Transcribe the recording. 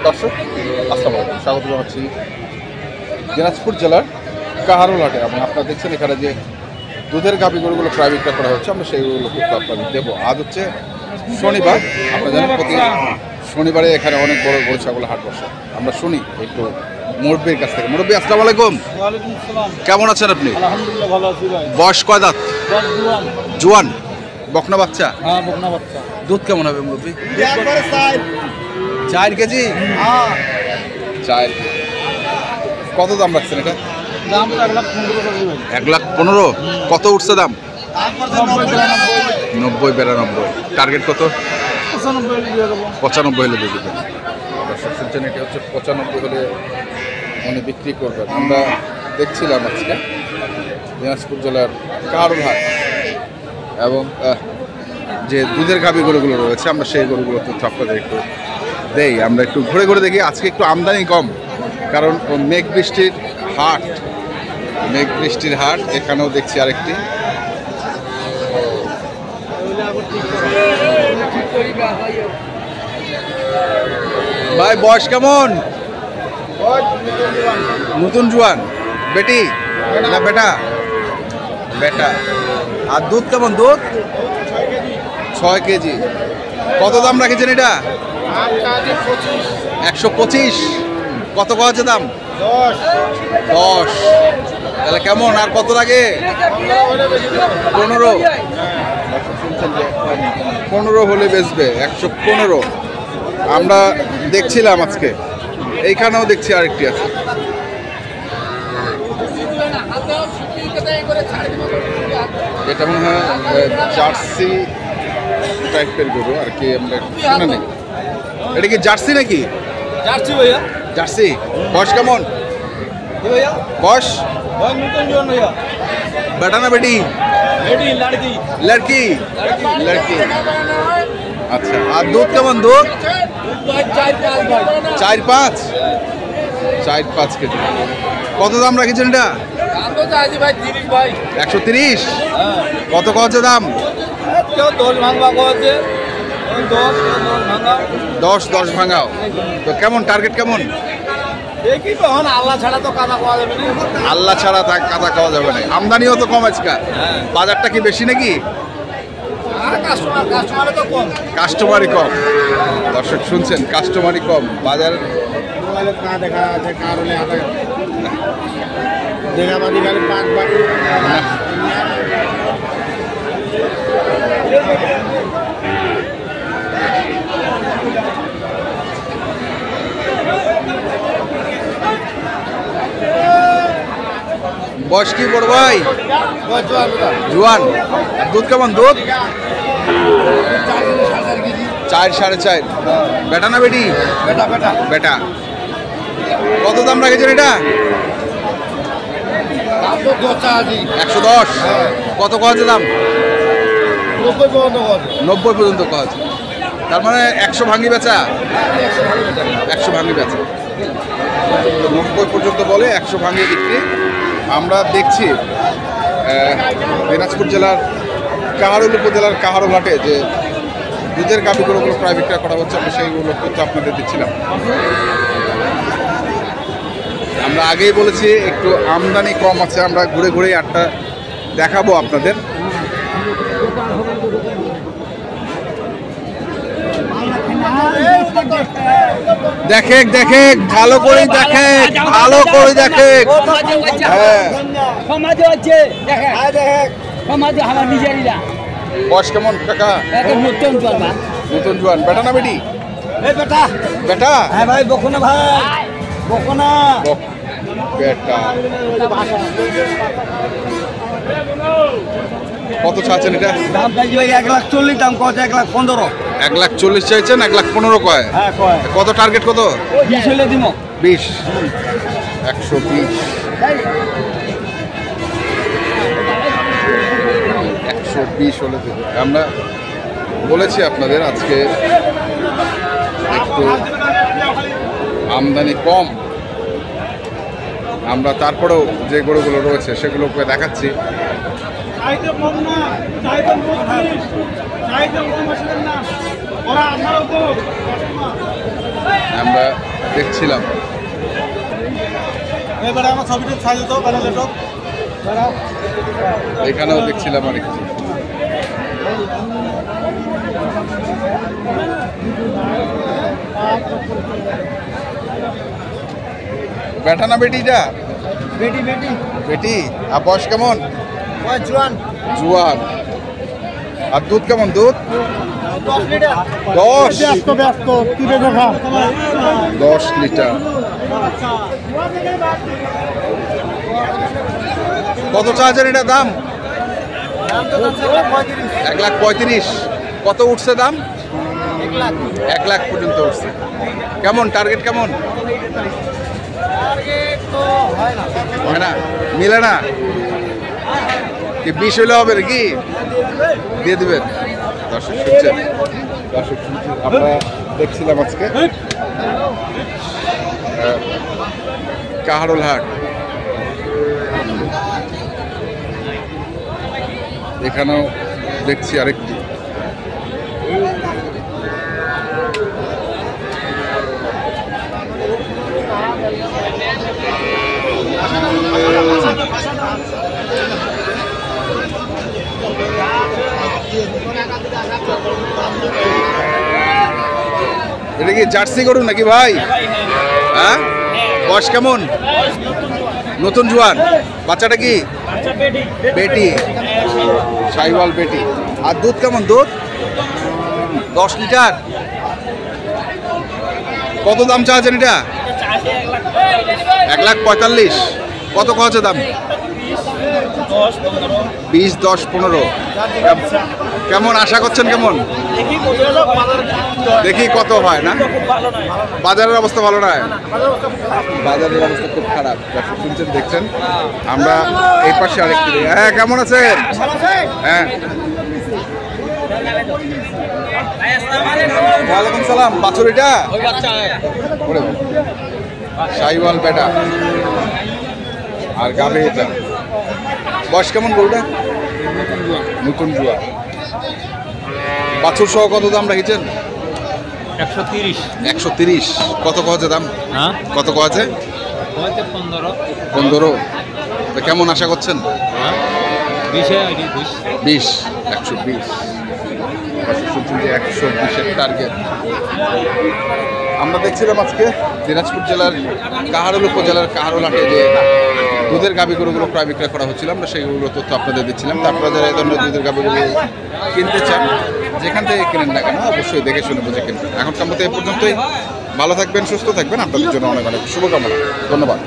দর্শক আসসালামু আলাইকুম, স্বাগত জানাচ্ছি দিনাজপুর জেলার কাহারোল হাটে। এবং আপনারা দেখছেন এখানে যে দুধের গাভী গরুগুলো প্রায় বিক্রয় করা হচ্ছে, আমরা সেইগুলো কিন্তু আপনাদের দেবো। আজ হচ্ছে শনিবার, আপনারা জানেন প্রতি শনিবারে এখানে অনেক বড় গরু ছাগল হাট বসে। আমরা শুনি একটু মুরব্বীর কাছ থেকে। মুরব্বী আসসালামু আলাইকুম, কেমন আছেন আপনি? আলহামদুলিল্লাহ ভালো আছি ভাই। বয়স কয় দাঁত? জোয়ান বকনা বাচ্চা। হ্যাঁ বকনা বাচ্চা। দুধ কেমন হবে মুরব্বী? 4 কেজি। 4 কত দাম রাখছেন এটা? দাম 1,15,000 ভাই। 1,15,000। কত উঠছে দাম? 90-92। টার্গেট কত? 95 হলে দিয়ে দেবেন। দর্শক শুনছেন, এটা হচ্ছে 95 হলে মানে বিক্রি করবেন। আমরা দেখছিলাম আজকে দিনাজপুর জেলার কাহারোল হাট এবং যে দুধের গাভী গরুগুলো রয়েছে, আমরা সেই গরুগুলো তথ্য আপনাদের একটু দেই। আমরা একটু ঘুরে ঘুরে দেখি। আজকে একটু আমদানি কম, কারণ মেঘ বৃষ্টির হাট। এখানেও দেখছি আরেকটি। ভাই বয়স কেমন? নতুন জোয়ান। বেটি না বেটা? বেটা। আর দুধ কেমন? দুধ 6 কেজি। কত দাম রাখেছেন এটা? 125। কত আছে দাম? 10। তাহলে কেমন, আর কত লাগে? 15। 15 হলে বেচবে। 115 আমরা দেখছিলাম আজকে। এইখানেও দেখছি আরেকটি আছে। এটা মনে হয় জার্সি টাইপের গরু আর কি। আমরা শুনে নেই, এটা কি জার্সি নাকি? জার্সি ভাইয়া। জার্সি। বয়স কেমন? ভাইয়া বয়স নতুন জন ভাইয়া। বেটা না বেটি? বেটি লড়কি। লড়কি। লড়কি। আচ্ছা। আর দুধ কেমন? দুধ 4-5 কেজি। কত দাম রাখেছেন এটা? 130। কত কছে দাম? 10 ভাঙাও। তো কেমন টার্গেট কেমন? আল্লাহ ছাড়া তো কাদা পাওয়া যাবে না। আল্লাহ ছাড়া কাদা খাওয়া যাবে না। আমদানিও তো কম আজকে। বাজারটা কি বেশি নাকি? কাস্টমারই কম। দর্শক শুনছেন, কাস্টমারই কম, বাজার বয়স কি বড় ভাই? জোয়ান। দুধ কেমন? দুধ 4-4.5। বেটা না বেটি? বেটা। কত দাম রাখেছেন এটা? 110। কত কছে দাম? 90 পর্যন্ত কছে। তার মানে 100 ভাঙি বেচা। 100 ভাঙি বেচা। 90 পর্যন্ত বলে, 100 ভাঙি বিক্রি। আমরা দেখছি দিনাজপুর জেলার কাহারোল উপজেলার কাহারোল হাটে যে দুধের গাভী গরুগুলো প্রায় বিক্রয় করা হচ্ছে, আমরা সেইগুলো তথ্য আপনাদের দিচ্ছিলাম। আমরা আগেই বলেছি একটু আমদানি কম আছে। আমরা ঘুরে ঘুরে হাটটা দেখাবো আপনাদের। দেখে ভালো করে দেখে। বয়স কেমন কাকা? নতুন জোয়ান। বেটা না বেটি? বেটা। হ্যাঁ ভাই বকনা ভাই। বকনা বেটা। কত চাচ্ছেন এটা? দাম চাইছি ভাই 1,40,000। দাম কত? 1,15,000। 1,40,000 চাইছেন, 1,15,000 কয়। হ্যাঁ কয়। কত টার্গেট? কত? 20 হলে দিব। 20। 120। 120 হলে দেবে। আমরা বলেছি আপনাদের আজকে একটু আমদানি কম। আমরা তারপরেও যে গরুগুলো রয়েছে সেগুলোকে দেখাচ্ছি। আমরা দেখছিলাম। এবারে আমার ছবিটা ছাড়িয়ে দাও বানালে তো এখানেও দেখছিলাম অনেক কিছু। বেটা না বেটিটা? বেটি বেটি বেটি। আর বয়স কেমন? ওই জোয়ান জুয়ান। আর দুধ কেমন? দুধ 10 লিটার 10 ব্যস্ত কি দেখা 10 লিটার। কত চার্জের এটা দাম? দাম তো যাচ্ছে 35 1,35,000। কত উঠছে দাম? 1 লাখ 1 লাখ পর্যন্ত উঠছে। কেমন টার্গেট কেমন? টার্গেট তো হয় হয় না না, মিলে না কি? 20 হলে হবে নাকি? দিয়ে দেবেন। দর্শক শুনছেন, দর্শক শুনছেন, আমরা দেখছিলাম আজকে কাহারোল হাট। এখানেও দেখছি আরেকটি। এটা কি জার্সি গরু নাকি ভাই? হ্যাঁ, বয়স কেমন? নতুন জোয়ান। বাচ্চাটা কি? বেটি, সাইওয়াল বেটি। আর দুধ কেমন? দুধ 10 লিটার। কত দাম চাচ্ছেন এটা? 1,45,000। কত হচ্ছে দাম? 20, 10, 15। কেমন আশা করছেন? কেমন দেখি কত হয় না? বাজারের অবস্থা ভালো নয়, বাজারের অবস্থা খুব খারাপ। শুনছেন, দেখছেন। আমরা এই পাশে আরেকটি। হ্যাঁ, কেমন আছেন? হ্যাঁ, ওয়ালাইকুম সালাম। বাছুরিটা শাহিওয়াল বেটা আর গাবে এটা। বয়স কেমন গরুটা? নতুন জুয়া। বাছুর সহ কত দাম রেখেছেন? 130 130। কত কছে দাম? হ্যাঁ কত কছে? 15। তো কেমন আশা করছেন? 20, 120। 120-এর টার্গেট। আমরা দেখছিলাম আজকে দিনাজপুর জেলার কাহারোল উপজেলার কাহারোল হাটে যে দুধের গাভী গরুগুলো ক্রয় বিক্রয় করা হচ্ছিল, আমরা সেইগুলো তথ্য আপনাদের দিচ্ছিলাম। তারপরে যারা এই ধরনের দুধের গাভীগুলো কিনতে চান, যেখান থেকে কিনেন না কেন, অবশ্যই দেখে শুনে বুঝে কিনবেন। এখনকার মতো এ পর্যন্তই। ভালো থাকবেন, সুস্থ থাকবেন। আপনাদের জন্য অনেক অনেক শুভকামনা। ধন্যবাদ।